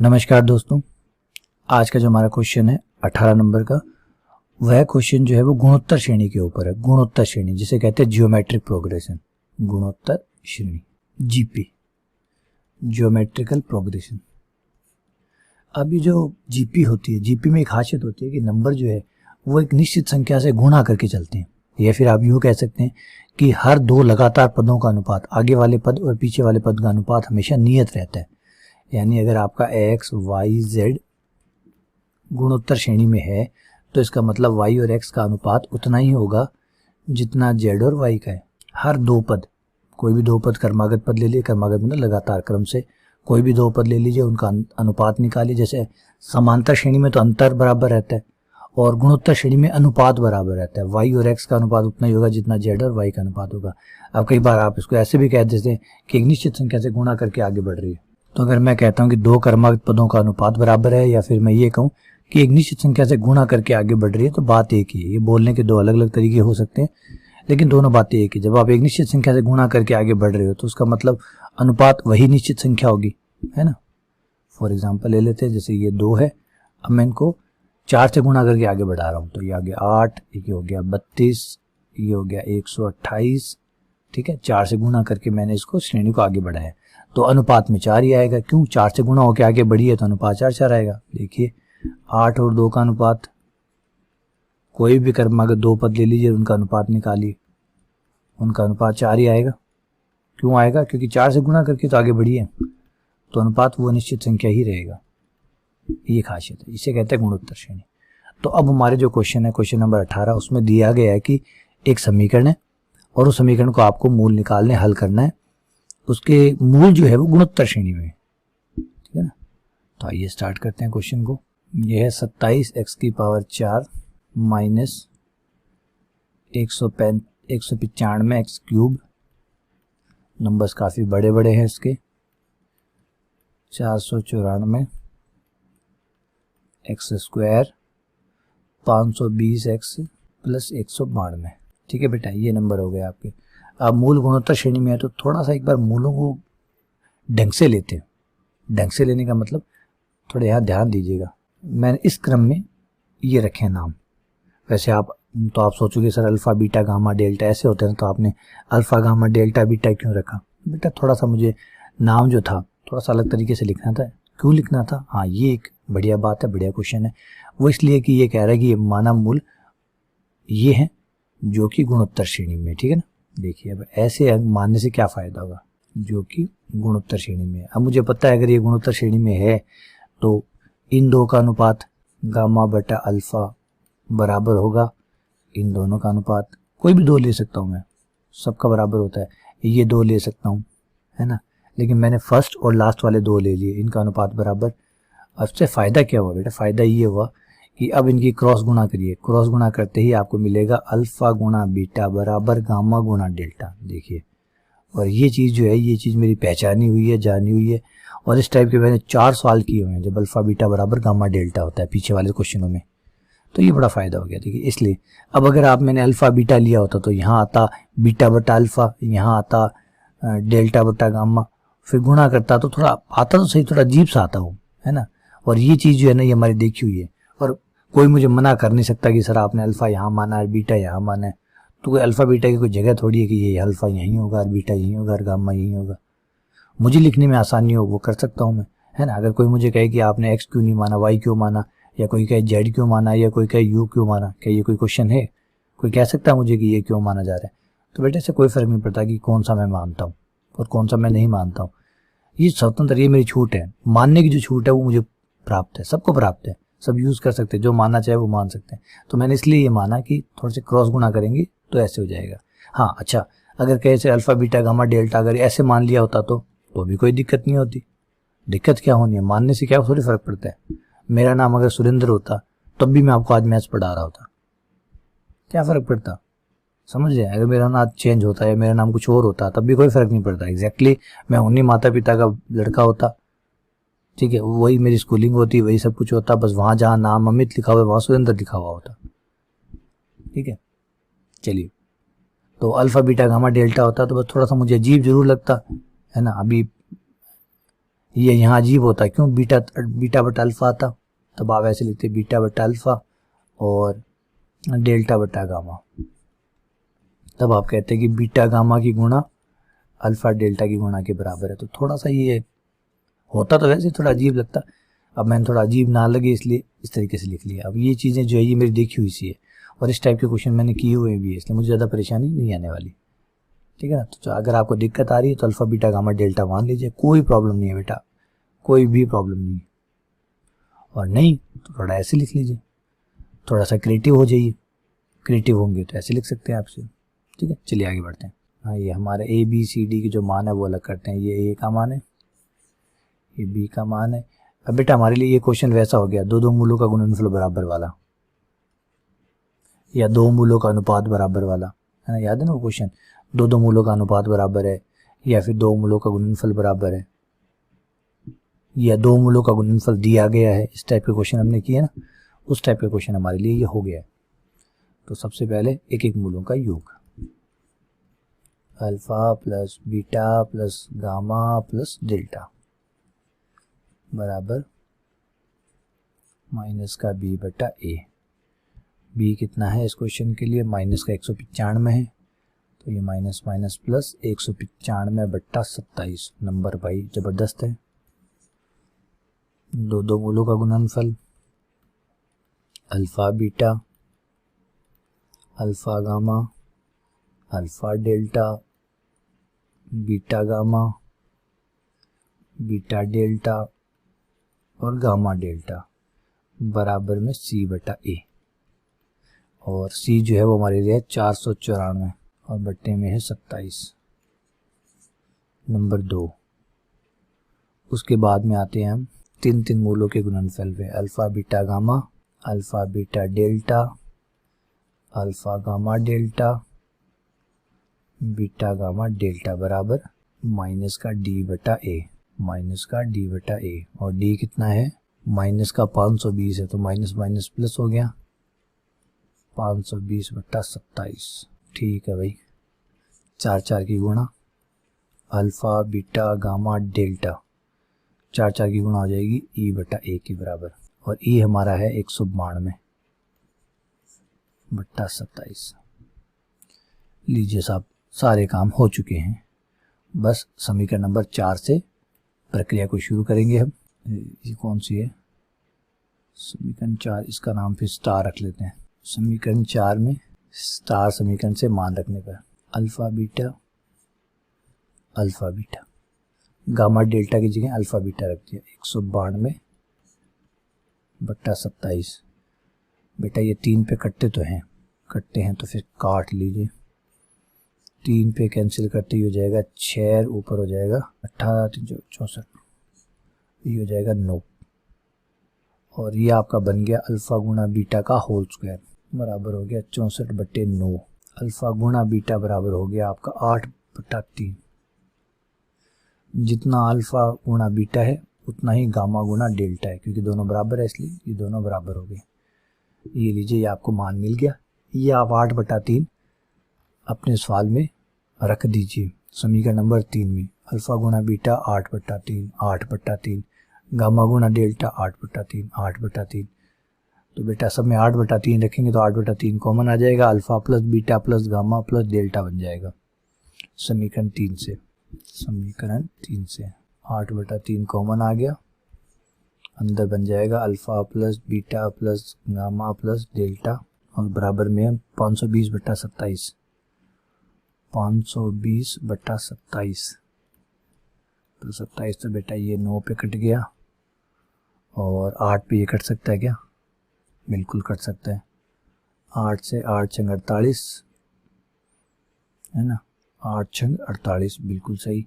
नमस्कार दोस्तों, आज का जो हमारा क्वेश्चन है 18 नंबर का, वह क्वेश्चन जो है वो गुणोत्तर श्रेणी के ऊपर है। गुणोत्तर श्रेणी जिसे कहते हैं जियोमेट्रिक प्रोग्रेशन, गुणोत्तर श्रेणी, जीपी, जियोमेट्रिकल प्रोग्रेशन। अब ये जो जीपी होती है, जीपी में एक खासियत होती है कि नंबर जो है वो एक निश्चित संख्या से गुणा करके चलते हैं, या फिर आप यूँ कह सकते हैं कि हर दो लगातार पदों का अनुपात, आगे वाले पद और पीछे वाले पद का अनुपात हमेशा नियत रहता है। यानी अगर आपका एक्स वाई जेड गुणोत्तर श्रेणी में है तो इसका मतलब वाई और एक्स का अनुपात उतना ही होगा जितना जेड और वाई का है। हर दो पद, कोई भी दो पद क्रमागत पद ले लिए, क्रमागत मतलब लगातार क्रम से कोई भी दो पद ले लीजिए, उनका अनुपात निकालिए। जैसे समांतर श्रेणी में तो अंतर बराबर रहता है और गुणोत्तर श्रेणी में अनुपात बराबर रहता है। वाई और एक्स का अनुपात उतना ही होगा जितना जेड और वाई का अनुपात होगा। अब कई बार आप इसको ऐसे भी कह देते हैं कि एक निश्चित संख्या से गुणा करके आगे बढ़ रही है। तो अगर मैं कहता हूं कि दो क्रमागत पदों का अनुपात बराबर है, या फिर मैं ये कहूं कि एक निश्चित संख्या से गुणा करके आगे बढ़ रही है, तो बात एक ही है। ये बोलने के दो अलग अलग तरीके हो सकते हैं, लेकिन दोनों बातें एक ही। जब आप एक निश्चित संख्या से गुणा करके आगे बढ़ रहे हो तो उसका मतलब अनुपात वही निश्चित संख्या होगी, है ना। फॉर एग्जाम्पल ले लेते हैं, जैसे ये 2 है, अब मैं इनको 4 से गुणा करके आगे बढ़ा रहा हूँ, तो ये आ गया 8, ये हो गया 32, ये हो गया 128, ठीक है। 4 से गुणा करके मैंने इसको श्रेणी को आगे बढ़ाया, तो अनुपात में 4 ही आएगा। क्यों? 4 से गुणा होकर आगे बढ़ी है तो अनुपात 4 आएगा। देखिए 8 और 2 का अनुपात, कोई भी क्रमागत दो पद ले लीजिए, उनका अनुपात निकालिए, उनका अनुपात 4 ही आएगा। क्यों आएगा? क्योंकि 4 से गुणा करके तो आगे बढ़ी है, तो अनुपात वो निश्चित संख्या ही रहेगा। ये खासियत है, इसे कहते हैं गुणोत्तर श्रेणी। तो अब हमारे जो क्वेश्चन है, क्वेश्चन नंबर 18, उसमें दिया गया है कि एक समीकरण है और उस समीकरण को आपको मूल निकालने, हल करना है। उसके मूल जो है वो गुणोत्तर श्रेणी में है, ठीक है ना। तो आइए स्टार्ट करते हैं क्वेश्चन को। यह है 27x⁴ माइनस 195 x³। नंबर्स काफ़ी बड़े बड़े हैं इसके। 494 x² 520x प्लस 192, ठीक है बेटा, ये नंबर हो गए आपके। अब मूल गुणोत्तर श्रेणी में है तो थोड़ा सा एक बार मूलों को ढंग से लेते हैं। ढंग से लेने का मतलब थोड़ा यहाँ ध्यान दीजिएगा। मैंने इस क्रम में ये रखे हैं नाम। वैसे आप सोचोगे sir alpha beta gamma delta ऐसे होते हैं, तो आपने अल्फा गामा डेल्टा बीटा क्यों रखा? बेटा थोड़ा सा मुझे नाम जो था थोड़ा सा अलग तरीके से लिखना था। क्यों लिखना था? हाँ, ये एक बढ़िया बात है, बढ़िया क्वेश्चन है। वो इसलिए कि ये कह रहा है कि ये माना मूल ये है जो कि गुणोत्तर श्रेणी में, ठीक है ना। देखिए अब ऐसे मानने से क्या फ़ायदा होगा, जो कि गुणोत्तर श्रेणी में है। अब मुझे पता है अगर ये गुणोत्तर श्रेणी में है तो इन दो का अनुपात गामा बटा अल्फा बराबर होगा इन दोनों का अनुपात। कोई भी दो ले सकता हूँ मैं, सबका बराबर होता है। ये 2 ले सकता हूँ, है ना, लेकिन मैंने फर्स्ट और लास्ट वाले 2 ले लिए, इनका अनुपात बराबर। अब से फ़ायदा क्या हुआ बेटा? फ़ायदा ये हुआ कि अब इनकी क्रॉस गुणा करिए। क्रॉस गुणा करते ही आपको मिलेगा अल्फा गुणा बीटा बराबर गामा गुणा डेल्टा। देखिए, और ये चीज़ जो है, ये चीज़ मेरी पहचानी हुई है, जानी हुई है, और इस टाइप के मैंने 4 सवाल किए हुए हैं जब अल्फा बीटा बराबर गामा डेल्टा होता है पीछे वाले क्वेश्चनों में। तो ये बड़ा फ़ायदा हो गया, देखिए। इसलिए अब अगर आप मैंने अल्फा बीटा लिया होता तो यहाँ आता बीटा बटा अल्फा, यहाँ आता डेल्टा बटा गामा, फिर गुणा करता तो थोड़ा आता तो सही, थोड़ा अजीब सा आता हो, है ना। और ये चीज़ जो है ना, ये हमारी देखी हुई है, और कोई मुझे मना कर नहीं सकता कि सर आपने अल्फा यहाँ माना है, बीटा यहाँ माना है। तो कोई अल्फा बीटा की कोई जगह थोड़ी है कि ये अल्फा यहीं होगा और बीटा यहीं होगा और गामा यहीं होगा। मुझे लिखने में आसानी हो वो कर सकता हूँ मैं, है ना। अगर कोई मुझे कहे कि आपने एक्स क्यों नहीं माना, वाई क्यों माना, या कोई कहे जेड क्यों माना, या कोई कहे यू क्यों माना, क्या ये कोई क्वेश्चन है? कोई कह सकता है मुझे कि ये क्यों माना जा रहा है? तो बेटे इससे कोई फ़र्क नहीं पड़ता कि कौन सा मैं मानता हूँ और कौन सा मैं नहीं मानता हूँ। ये स्वतंत्र, ये मेरी छूट है। मानने की जो छूट है वो मुझे प्राप्त है, सबको प्राप्त है, सब यूज़ कर सकते हैं, जो मानना चाहे वो मान सकते हैं। तो मैंने इसलिए ये माना कि थोड़े से क्रॉस गुणा करेंगे तो ऐसे हो जाएगा। हाँ अच्छा, अगर कैसे अल्फा बीटा गामा डेल्टा अगर ऐसे मान लिया होता तो भी कोई दिक्कत नहीं होती। दिक्कत क्या होनी है? मानने से क्या थोड़ी फ़र्क पड़ता है। मेरा नाम अगर सुरेंद्र होता तब भी मैं आपको आज मैथ्स पढ़ा रहा होता, क्या फ़र्क पड़ता? समझ रहे हैं? अगर मेरा नाम चेंज होता है, मेरा नाम कुछ और होता तब भी कोई फ़र्क नहीं पड़ता। एग्जैक्टली मैं उन्हीं माता पिता का लड़का होता, ठीक है, वही मेरी स्कूलिंग होती, वही सब कुछ होता, बस वहाँ जहाँ नाम अमित लिखा हुआ है वहाँ सुरेंद्र लिखा हुआ होता, ठीक है। चलिए, तो अल्फ़ा बीटा गामा डेल्टा होता तो बस थोड़ा सा मुझे अजीब जरूर लगता है ना। अभी ये यहाँ अजीब होता, क्यों बीटा बटा अल्फ़ा आता, तब आप ऐसे लिखते बीटा बटा अल्फ़ा और डेल्टा बटा गामा। तब आप कहते हैं कि बीटा गामा की गुणा अल्फ़ा डेल्टा की गुणा के बराबर है। तो थोड़ा सा ये होता तो वैसे थोड़ा अजीब लगता, अब मैंने थोड़ा अजीब ना लगे इसलिए इस तरीके से लिख लिया। अब ये चीज़ें जो है ये मेरी देखी हुई सी है और इस टाइप के क्वेश्चन मैंने किए हुए भी है, इसलिए मुझे ज़्यादा परेशानी नहीं आने वाली, ठीक है ना। तो अगर आपको दिक्कत आ रही है तो अल्फ़ा बीटा गामा डेल्टा मान लीजिए, कोई प्रॉब्लम नहीं है बेटा, कोई भी प्रॉब्लम नहीं। और नहीं तो थोड़ा ऐसे लिख लीजिए, थोड़ा सा क्रिएटिव हो जाइए, क्रिएटिव होंगे तो ऐसे लिख सकते हैं आपसे, ठीक है। चलिए आगे बढ़ते हैं। हाँ, ये हमारे ए बी सी डी की जो मान है वो अलग करते हैं। ये ए का मान है, ये बी का मान है। अब बेटा हमारे लिए ये क्वेश्चन वैसा हो गया, दो मूलों का गुणनफल बराबर वाला या दो मूलों का अनुपात बराबर वाला, है ना। याद है ना वो क्वेश्चन, दो मूलों का अनुपात बराबर है या फिर दो मूलों का गुणनफल बराबर है या दो मूलों का गुणनफल दिया गया है। इस टाइप के क्वेश्चन हमने किए ना, उस टाइप के क्वेश्चन हमारे लिए ये हो गया है। तो सबसे पहले एक एक मूलों का योग, alpha plus beta plus gamma plus delta बराबर माइनस का बी बटा ए। बी कितना है इस क्वेश्चन के लिए, माइनस का 195 है, तो ये माइनस माइनस प्लस 195 बट्टा 27। नंबर भाई जबरदस्त है। दो मूलों का गुणनफल alpha beta alpha gamma alpha delta beta gamma beta delta और गामा डेल्टा बराबर में सी बटा ए। और सी जो है वो हमारे लिए 494 और बट्टे में है 27, नंबर 2। उसके बाद में आते हैं हम तीन मूलों के गुणनफल पे, alpha beta gamma alpha beta delta alpha gamma delta beta gamma delta बराबर माइनस का डी बटा ए, माइनस का डी बटा ए। और डी कितना है, माइनस का 520 है, तो माइनस माइनस प्लस हो गया 520 बट्टा 27। ठीक है भाई, 4 की गुणा अल्फा बीटा गामा डेल्टा 4 की गुणा हो जाएगी ई बटा ए के बराबर। और ई हमारा है 192 बट्टा 27। लीजिए साहब, सारे काम हो चुके हैं, बस समीकरण नंबर 4 से प्रक्रिया को शुरू करेंगे हम। ये कौन सी है, समीकरण 4, इसका नाम फिर स्टार रख लेते हैं। समीकरण 4 में स्टार समीकरण से मान रखने पर अल्फा बीटा गामा डेल्टा की जगह अल्फा बीटा रख दिया, 192 बट्टा 27। बेटा ये 3 पे कटते तो हैं, कटते हैं तो फिर काट लीजिए। 3 पे कैंसिल करते ही हो जाएगा 6, ऊपर हो जाएगा 18 3 64, ये हो जाएगा 9। और ये आपका बन गया अल्फा गुणा बीटा का होल स्क्वायर बराबर हो गया 64 बट्टे 9। अल्फा गुणा बीटा बराबर हो गया आपका 8 बट्टा 3। जितना अल्फा गुणा बीटा है उतना ही गामा गुणा डेल्टा है, क्योंकि दोनों बराबर है इसलिए ये दोनों बराबर हो गए। ये लीजिए, ये आपको मान मिल गया। ये आप 8 बट्टा 3 अपने सवाल में रख दीजिए। समीकरण नंबर 3 में अल्फा गुणा बीटा 8 बट्टा 3 8 बट्टा 3, गामा गुणा डेल्टा 8 बट्टा 3 8 बट्टा 3। तो बेटा सब में 8 बट्टा 3 रखेंगे तो 8 बट्टा 3 कॉमन आ जाएगा, alpha plus beta plus gamma plus delta बन जाएगा समीकरण 3 से। समीकरण 3 से 8 बटा 3 कॉमन आ गया, अंदर बन जाएगा alpha plus beta plus gamma plus delta और बराबर में 520 बटा 27। 520 बटा 27 तो 27 तो बेटा ये 9 पे कट गया और 8 पे ये कट सकता है क्या, बिल्कुल कट सकता है। 8 से 8 छंग 48 है ना, 8 छंग 48 बिल्कुल सही।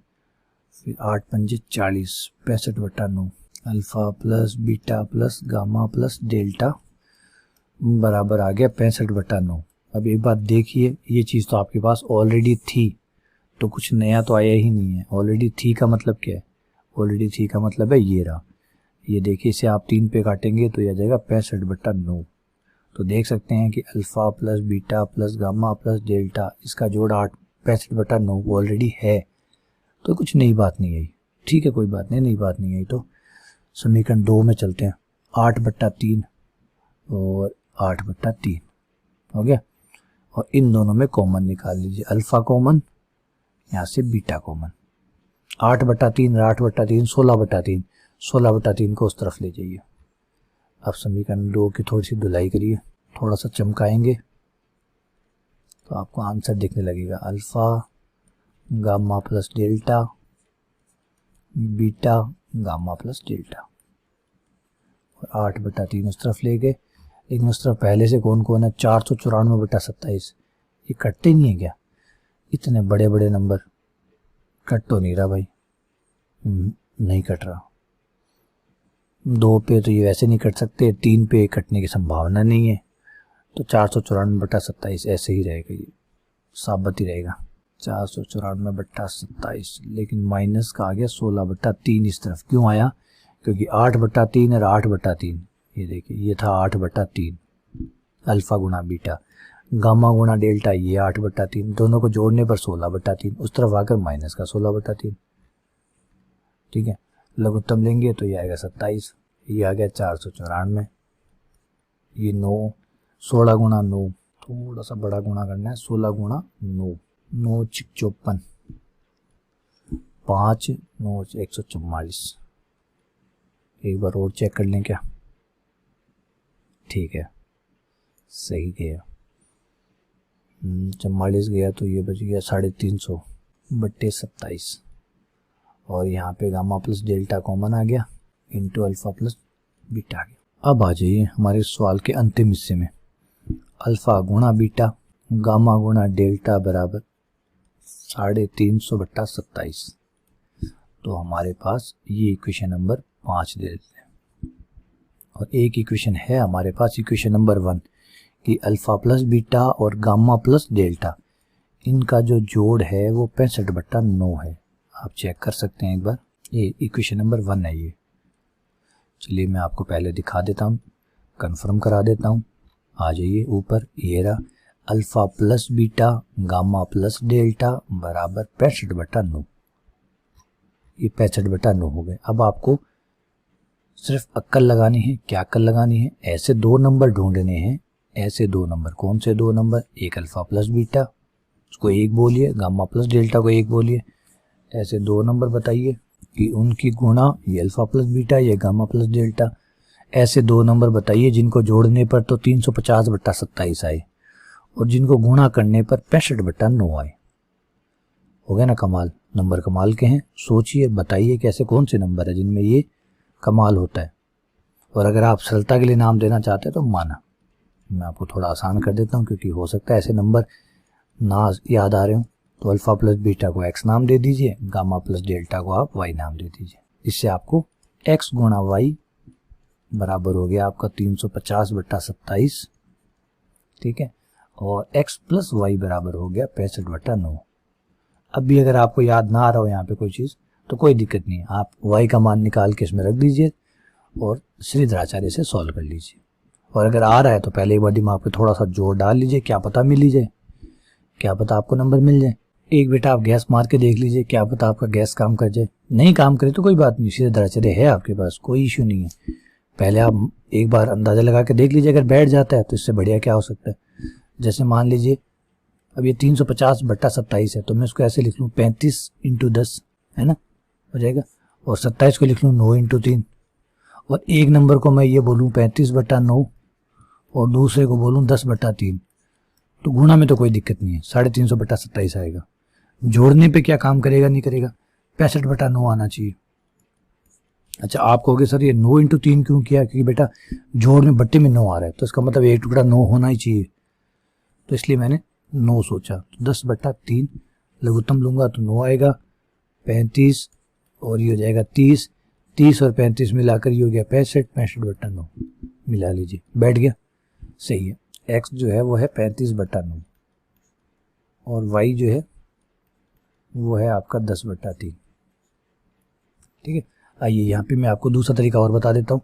फिर 8 पंजे 40, 65 बटा 9। Alpha plus beta plus gamma plus delta बराबर आ गया 65 बटा 9। अब एक बात देखिए, ये चीज़ तो आपके पास ऑलरेडी थी, तो कुछ नया तो आया ही नहीं है। ऑलरेडी थी का मतलब क्या है, ऑलरेडी थी का मतलब है ये रहा। ये देखिए, इसे आप 3 पे काटेंगे तो यह आ जाएगा 65 बटा 9। तो देख सकते हैं कि alpha plus beta plus gamma plus delta इसका जोड़ 65/9 ऑलरेडी है, तो कुछ नई बात नहीं आई। ठीक है, कोई बात नहीं, नई बात नहीं आई। तो समीकरण 2 में चलते हैं। 8/3 और 8/3 हो गया, और इन दोनों में कॉमन निकाल लीजिए। अल्फ़ा कॉमन, यहाँ से बीटा कॉमन। 8/3 और 8/3 16/3, 16/3 को उस तरफ ले जाइए। अब समीकरण 2 की थोड़ी सी धुलाई करिए, थोड़ा सा चमकाएंगे तो आपको आंसर दिखने लगेगा। Alpha gamma plus delta beta gamma plus delta, और 8/3 उस तरफ ले गए। लेकिन उस तरफ पहले से कौन कौन है? 494/27। ये कटते नहीं है क्या? इतने बड़े बड़े नंबर कट तो नहीं रहा भाई, नहीं कट रहा। 2 पे तो ये वैसे नहीं कट सकते, 3 पे कटने की संभावना नहीं है, तो 494/27 ऐसे ही रहेगा, ये साबित ही रहेगा 494/27। लेकिन माइनस का आ गया 16/3 इस तरफ। क्यों आया? क्योंकि 8/3 और 8/3, ये देखिए ये था 8/3 अल्फ़ा गुणा बीटा, गामा गुणा डेल्टा ये 8/3, दोनों को जोड़ने पर 16/3, उस तरफ आकर माइनस का 16/3। ठीक है, लघुत्तम लेंगे तो ये आएगा 27, ये आ गया 494, ये 9, 16 गुणा 9, थोड़ा सा बड़ा गुणा करना है, 16 गुणा 9, 9 54, 5 9 144। एक बार और चेक कर लें क्या? ठीक है, सही गया। 44 गया तो ये बच गया 350/27, और यहाँ पे गामा प्लस डेल्टा कॉमन आ गया इंटू अल्फ़ा प्लस बीटा आ गया। अब आ जाइए हमारे सवाल के अंतिम हिस्से में। अल्फ़ा गुणा बीटा गामा गुणा डेल्टा बराबर 350/27। तो हमारे पास ये इक्वेशन नंबर 5 दे देते हैं, और एक इक्वेशन है हमारे पास, इक्वेशन नंबर 1, कि अल्फ़ा प्लस बीटा और गामा प्लस डेल्टा इनका जो जोड़ है वो 65/9 है। आप चेक कर सकते हैं एक बार, ये इक्वेशन नंबर 1 है ये। चलिए मैं आपको पहले दिखा देता हूँ, कंफर्म करा देता हूँ। आ जाइए ऊपर, ये रहा alpha plus beta gamma plus delta बराबर 65/9। ये 65/9 हो गए। अब आपको सिर्फ अक्कल लगानी है। क्या अक्कल लगानी है? ऐसे 2 नंबर ढूंढने हैं, ऐसे 2 नंबर। कौन से 2 नंबर? एक अल्फ़ा प्लस बीटा, उसको 1 बोलिए, गामा प्लस डेल्टा को 1 बोलिए। ऐसे 2 नंबर बताइए कि उनकी गुणा, ये अल्फ़ा प्लस बीटा, ये गामा प्लस डेल्टा। ऐसे 2 नंबर बताइए जिनको जोड़ने पर तो 350/27 आए, और जिनको गुणा करने पर 65/9 आए। हो गया ना कमाल? नंबर कमाल के हैं। सोचिए, बताइए कैसे, कौन से नंबर है जिनमें ये कमाल होता है। और अगर आप सरलता के लिए नाम देना चाहते हैं तो माना, मैं आपको थोड़ा आसान कर देता हूँ, क्योंकि हो सकता है ऐसे नंबर ना याद आ रहे हो। तो अल्फ़ा प्लस बीटा को x नाम दे दीजिए, गामा प्लस डेल्टा को आप y नाम दे दीजिए। इससे आपको x गुणा y बराबर हो गया आपका 350/27। ठीक है, और x प्लस y बराबर हो गया 65/9। अब भी अगर आपको याद ना आ रहा हो यहाँ पे कोई चीज़, तो कोई दिक्कत नहीं है, आप y का मान निकाल के इसमें रख दीजिए और श्रीधराचार्य से सॉल्व कर लीजिए। और अगर आ रहा है तो पहले एक बार दिमाग पे थोड़ा सा जोर डाल लीजिए, क्या पता मिल ही जाए, क्या पता आपको नंबर मिल जाए। एक बेटा आप गैस मार के देख लीजिए, क्या पता आपका गैस काम कर जाए। नहीं काम करे तो कोई बात नहीं, श्रीधराचार्य है आपके पास, कोई इश्यू नहीं है। पहले आप एक बार अंदाज़ा लगा के देख लीजिए, अगर बैठ जाता है तो इससे बढ़िया क्या हो सकता है। जैसे मान लीजिए अब ये 350/27 है, तो मैं इसको ऐसे लिख लूँ 35 × 10, है ना, हो जाएगा। और 27 को लिख लूँ 9 × 3, और एक नंबर को मैं ये बोलूँ 35/9 और दूसरे को बोलूँ 10/3, तो गुणा में तो कोई दिक्कत नहीं है, 350/27 आएगा। जोड़ने पे क्या काम करेगा, नहीं करेगा, 65/9 आना चाहिए। अच्छा, आप कहोगे सर ये 9 × 3 क्यों किया? क्योंकि बेटा जोड़ में बट्टे में 9 आ रहा है, तो इसका मतलब एक टुकड़ा 9 होना ही चाहिए, तो इसलिए मैंने 9 सोचा। तो 10/3 लघुत्तम लूंगा तो 9 आएगा, 35 और ये हो जाएगा 30, 30 और 35 मिलाकर ये हो गया 65, 65/9 मिला लीजिए, बैठ गया, सही है। x जो है वो है 35/9 और y जो है वो है आपका 10/3। ठीक है, आइए यहाँ पे मैं आपको दूसरा तरीका और बता देता हूँ।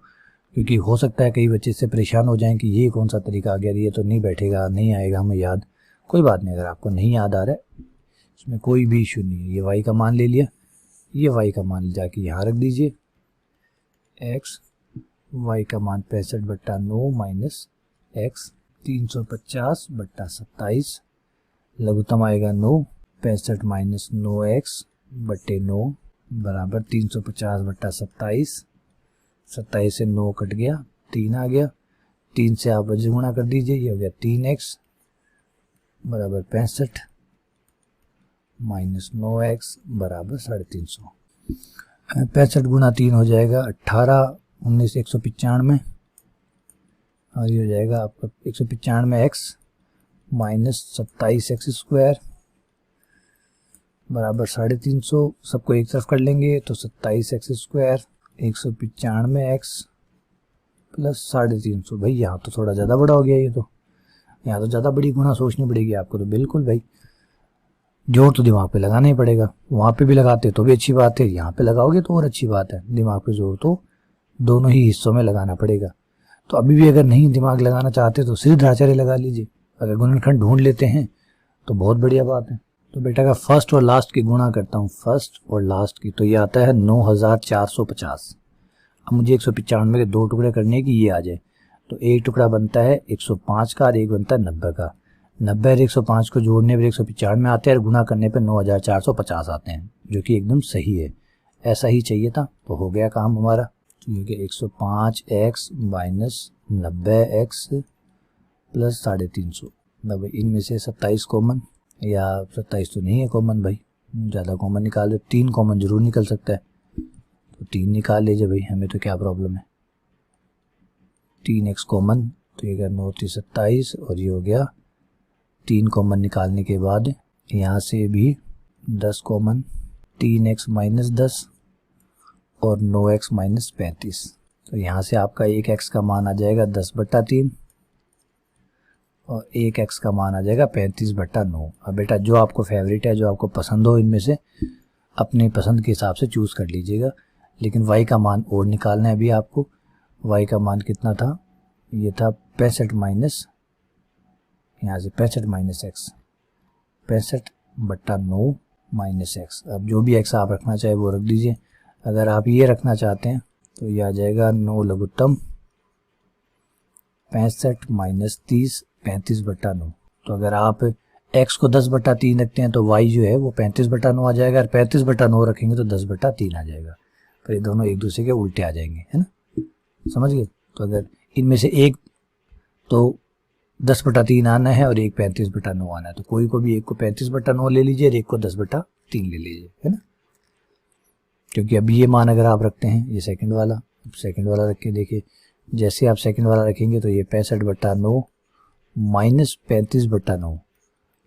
क्योंकि हो सकता है कई बच्चे इससे परेशान हो जाएं कि ये कौन सा तरीका आ गया, ये तो नहीं बैठेगा, नहीं आएगा हमें याद। कोई बात नहीं, अगर आपको नहीं याद आ रहा है इसमें कोई भी इशू नहीं है। ये y का मान ले लिया, ये y का मान जाके यहाँ रख दीजिए, x y का मान 65/9 माइनस x 350 बट्टा 27, लघुत्तम आएगा 9, 65 माइनस 9x बट्टे 9 बराबर 350 बट्टा 27, 27 से 9 कट गया, 3 आ गया, 3 से आप वज्र गुणा कर दीजिए, ये हो गया 3x बराबर 65 माइनस 9x बराबर 350। 65 गुणा 3 हो जाएगा 18, 19 195, और ये हो जाएगा आपका 195x माइनस 27x स्क्वायर बराबर 350। सबको एक तरफ कर लेंगे तो 27x स्क्वायर 195x प्लस 350। भाई यहाँ तो थोड़ा ज़्यादा बड़ा हो गया, ये तो यहाँ तो ज़्यादा बड़ी गुणा सोचनी पड़ेगी आपको। तो बिल्कुल भाई जोर तो दिमाग पे लगाना ही पड़ेगा, वहाँ पे भी लगाते तो भी अच्छी बात है, यहाँ पे लगाओगे तो और अच्छी बात है। दिमाग पे जोर तो दोनों ही हिस्सों में लगाना पड़ेगा। तो अभी भी अगर नहीं दिमाग लगाना चाहते तो सिर्फ ढांचारे लगा लीजिए। अगर गुणनखंड ढूंढ लेते हैं तो बहुत बढ़िया बात है। तो बेटा का फर्स्ट और लास्ट की गुणा करता हूँ, फर्स्ट और लास्ट की, तो ये आता है 9450। अब मुझे 195 के 2 टुकड़े करने की, ये आ जाए तो एक टुकड़ा बनता है 105 का और एक बनता है 90 का। 90 और 105 को जोड़ने पर 195 आते हैं और गुणा करने पर 9450 आते हैं, जो कि एकदम सही है। ऐसा ही चाहिए था, तो हो गया काम हमारा। तो ये कि 105x माइनस 90x प्लस 350। मतलब इनमें से 27 कॉमन, या 27 तो नहीं है कॉमन भाई, ज़्यादा कॉमन निकाल दे, 3 कॉमन जरूर निकल सकता है, तो 3 निकाल लीजिए भाई, हमें तो क्या प्रॉब्लम है। 3x कॉमन, तो ये 9 27, और ये हो गया 3 कॉमन निकालने के बाद यहाँ से भी 10 कॉमन, 3x माइनस 10 और 9x माइनस 35। तो यहाँ से आपका एक x का मान आ जाएगा 10/3 और एक x का मान आ जाएगा 35/9। अब बेटा जो आपको फेवरेट है, जो आपको पसंद हो, इनमें से अपनी पसंद के हिसाब से चूज़ कर लीजिएगा। लेकिन y का मान और निकालना है अभी आपको। y का मान कितना था, ये था 65 माइनस, यहाँ से 65 माइनस x, 65/9 माइनस x। अब जो भी x आप रखना चाहे वो रख दीजिए। अगर आप ये रखना चाहते हैं तो ये आ जाएगा 9 लघुत्तम 65 माइनस 30 35/9। तो अगर आप x को 10/3 रखते हैं तो y जो है वो 35/9 आ जाएगा, और 35/9 रखेंगे तो 10/3 आ जाएगा। पर ये दोनों एक दूसरे के उल्टे आ जाएंगे, है ना, समझ गए। तो अगर इनमें से एक तो 10/3 आना है और एक 35/9 आना है, तो कोई को भी एक को 35/9 ले लीजिए और एक को 10/3 ले लीजिए, है ना। क्योंकि अभी ये मान अगर आप रखते हैं, ये सेकंड वाला रख के देखिए, जैसे आप सेकंड वाला रखेंगे तो ये 65/9 माइनस 35/9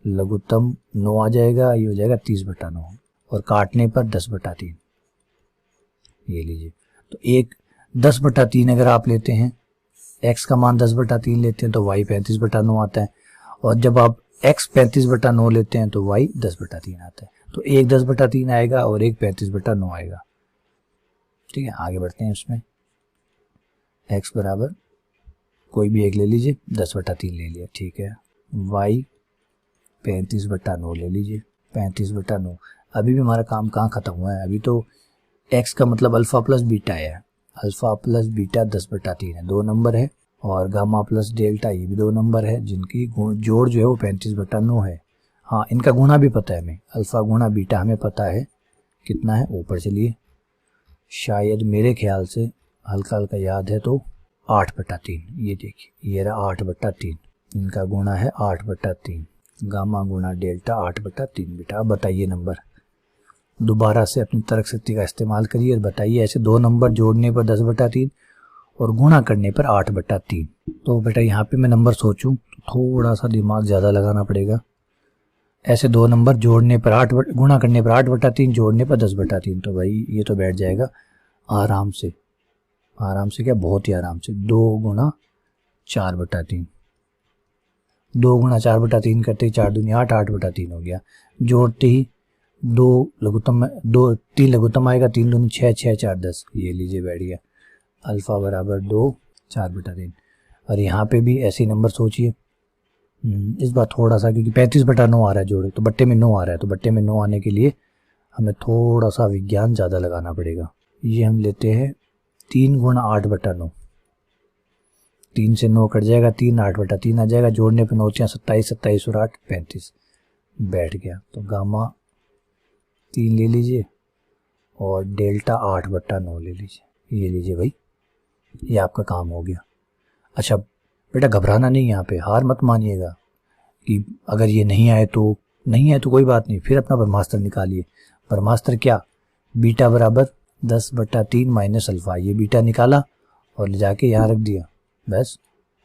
लघुत्तम 9 आ जाएगा, ये हो जाएगा 30/9 और काटने पर 10/3, ये लीजिए। तो एक 10/3 अगर आप लेते हैं, x का मान 10/3 लेते हैं तो y 35/9 आता है, और जब आप x 35/9 लेते हैं तो y 10/3 आता है। तो एक 10/3 आएगा और एक 35/9 आएगा। ठीक है, आगे बढ़ते हैं। इसमें x बराबर कोई भी एक ले लीजिए, 10/3 ले लिया, ठीक है। y 35/9 ले लीजिए, 35/9। अभी भी हमारा काम कहाँ खत्म हुआ है, अभी तो x का मतलब अल्फा प्लस बीटा है, अल्फा प्लस बीटा 10/3 है, 2 नंबर है, और गामा प्लस डेल्टा ये भी 2 नंबर है, जिनकी जोड़ जो है वो 35/9 है। हाँ, इनका गुणा भी पता है हमें, अल्फा गुणा बीटा हमें पता है कितना है, ऊपर चलिए, शायद मेरे ख्याल से हल्का हल्का याद है तो 8/3। ये देखिए, ये रहा 8/3, इनका गुणा है 8/3, गामा गुणा डेल्टा 8/3। बेटा बताइए नंबर, दोबारा से अपनी तर्क शक्ति का इस्तेमाल करिए और बताइए, ऐसे 2 नंबर जोड़ने पर 10/3 और गुणा करने पर 8/3। तो बेटा यहाँ पे मैं नंबर सोचूं तो थोड़ा सा दिमाग ज़्यादा लगाना पड़ेगा। ऐसे 2 नंबर जोड़ने पर 8, गुणा करने पर 8/3, जोड़ने पर 10/3, तो भाई ये तो बैठ जाएगा आराम से, आराम से क्या, बहुत ही आराम से। 2 गुणा 4/3, 2 गुणा 4/3 करते ही 4 दूनी 8, 8/3 हो गया। जोड़ते ही 2 लघुत्तम 2 3 लघुत्तम आएगा, 3 दूनी 6, 6 4 10, ये लीजिए बैठ गया। अल्फ़ा बराबर 2 4/3। और यहाँ पे भी ऐसे नंबर सोचिए। इस बार थोड़ा सा, क्योंकि 35/9 आ रहा है जोड़े, तो बट्टे में 9 आ रहा है, तो बट्टे में 9 आने के लिए हमें थोड़ा सा विज्ञान ज़्यादा लगाना पड़ेगा। ये हम लेते हैं 3 गुणा 8/9। 3 से 9 कट जाएगा, 3 8/3 आ जाएगा, जोड़ने पर 9 27, 27 और 8 35 बैठ गया। तो गामा 3 ले लीजिए और डेल्टा 8/9 ले लीजिए। ये लीजिए भाई, ये आपका काम हो गया। अच्छा बेटा, घबराना नहीं, यहाँ पे हार मत मानिएगा कि अगर ये नहीं आए तो कोई बात नहीं, फिर अपना ब्रह्मास्त्र निकालिए। ब्रह्मास्त्र क्या, बीटा बराबर 10/3 माइनस अल्फ़ा। ये बीटा निकाला और ले जाके यहाँ रख दिया, बस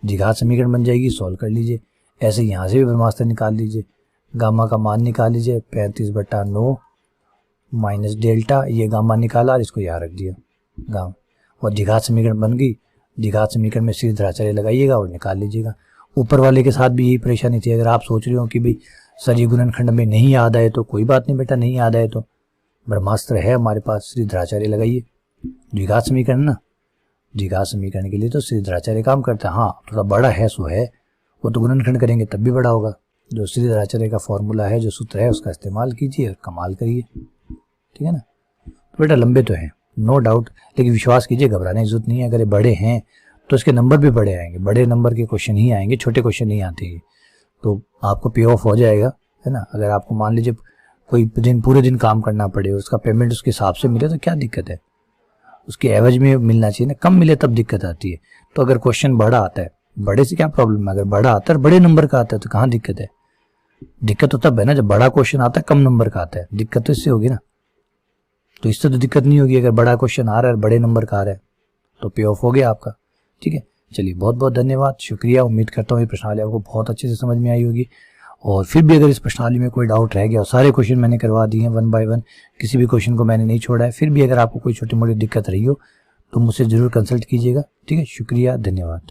द्विघात समीकरण बन जाएगी, सॉल्व कर लीजिए। ऐसे यहाँ से भी ब्रह्मास्त्र निकाल लीजिए, गामा का मान निकाल लीजिए, 35/9 माइनस डेल्टा, ये गामा निकाला और इसको यहाँ रख दिया गामा, और द्विघात समीकरण बन गई। द्विघात समीकरण में सीधे द्राचार्य लगाइएगा और निकाल लीजिएगा। ऊपर वाले के साथ भी यही परेशानी थी। अगर आप सोच रहे हो कि भाई सर ये गुणनखंड में नहीं याद आए, तो कोई बात नहीं बेटा, नहीं याद आए तो ब्रह्मास्त्र है हमारे पास, श्री द्राचार्य लगाइए। द्विघात समीकरण ना, द्विघात समीकरण के लिए तो श्री द्राचार्य काम करता है। हाँ थोड़ा बड़ा है सो है, वो तो गुणनखंड करेंगे तब भी बड़ा होगा। जो श्री द्राचार्य का फॉर्मूला है, जो सूत्र है, उसका इस्तेमाल कीजिए और कमाल करिए, ठीक है ना। तो बेटा लंबे तो हैं नो डाउट, लेकिन विश्वास कीजिए, घबराने की जरूरत नहीं है। अगर ये बड़े हैं तो इसके नंबर भी बड़े आएंगे, बड़े नंबर के क्वेश्चन ही आएंगे, छोटे क्वेश्चन नहीं आते हैं। तो आपको पे ऑफ हो जाएगा, है ना। अगर आपको मान लीजिए कोई दिन पूरे दिन काम करना पड़े, उसका पेमेंट उसके हिसाब से मिले तो क्या दिक्कत है, उसके एवरेज में मिलना चाहिए ना, कम मिले तब दिक्कत आती है। तो अगर क्वेश्चन बड़ा आता है, बड़े से क्या प्रॉब्लम है, अगर बड़ा आता है, बड़े नंबर का आता है, तो कहाँ दिक्कत है। दिक्कत तो तब है ना जब बड़ा क्वेश्चन आता है, कम नंबर का आता है, दिक्कत तो इससे होगी ना। तो इससे तो दिक्कत नहीं होगी, अगर बड़ा क्वेश्चन आ रहा है, बड़े नंबर का आ रहा है, तो पे ऑफ हो गया आपका, ठीक है। चलिए बहुत बहुत धन्यवाद, शुक्रिया। उम्मीद करता हूँ ये प्रश्नावली आपको बहुत अच्छे से समझ में आई होगी। और फिर भी अगर इस प्रश्नावली में कोई डाउट रह गया, और सारे क्वेश्चन मैंने करवा दिए हैं 1 बाय 1, किसी भी क्वेश्चन को मैंने नहीं छोड़ा है, फिर भी अगर आपको कोई छोटी मोटी दिक्कत रही हो तो मुझसे ज़रूर कंसल्ट कीजिएगा, ठीक है। शुक्रिया, धन्यवाद।